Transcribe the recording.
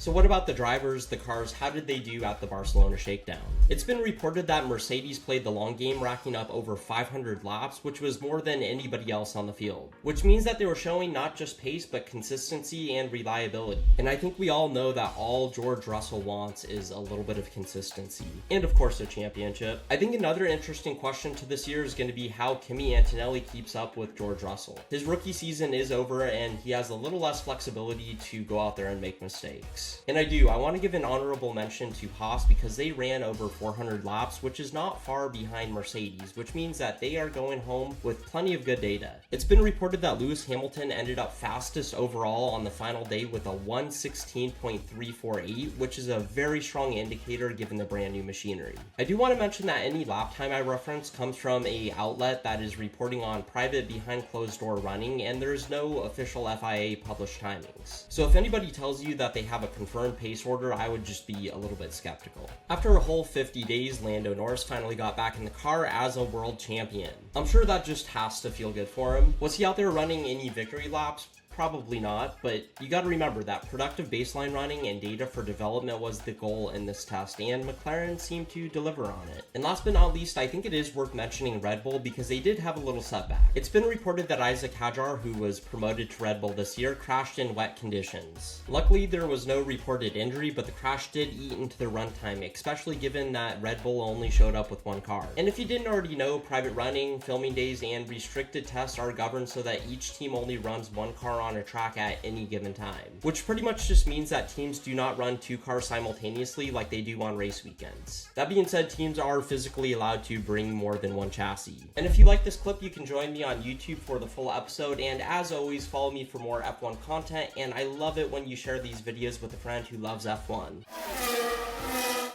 So what about the drivers, the cars, how did they do at the Barcelona Shakedown? It's been reported that Mercedes played the long game, racking up over 500 laps, which was more than anybody else on the field. Which means that they were showing not just pace, but consistency and reliability. And I think we all know that all George Russell wants is a little bit of consistency. And of course a championship. I think another interesting question to this year is going to be how Kimi Antonelli keeps up with George Russell. His rookie season is over and he has a little less flexibility to go out there and make mistakes. And I want to give an honorable mention to Haas because they ran over 400 laps, which is not far behind Mercedes, which means that they are going home with plenty of good data. It's been reported that Lewis Hamilton ended up fastest overall on the final day with a 1:16.348, which is a very strong indicator given the brand new machinery. I do want to mention that any lap time I reference comes from a outlet that is reporting on private behind closed door running, and there's no official FIA published timings. So if anybody tells you that they have a confirmed pace order, I would just be a little bit skeptical. After a whole 50 days, Lando Norris finally got back in the car as a world champion. I'm sure that just has to feel good for him. Was he out there running any victory laps? Probably not, but you gotta remember that productive baseline running and data for development was the goal in this test, and McLaren seemed to deliver on it. And last but not least, I think it is worth mentioning Red Bull because they did have a little setback. It's been reported that Isaac Hadjar, who was promoted to Red Bull this year, crashed in wet conditions. Luckily, there was no reported injury, but the crash did eat into the runtime, especially given that Red Bull only showed up with one car. And if you didn't already know, private running, filming days, and restricted tests are governed so that each team only runs one car on a track at any given time, which pretty much just means that teams do not run two cars simultaneously like they do on race weekends. That being said, teams are physically allowed to bring more than one chassis. And if you like this clip, you can join me on YouTube for the full episode, and as always, follow me for more F1 content, and I love it when you share these videos with a friend who loves F1.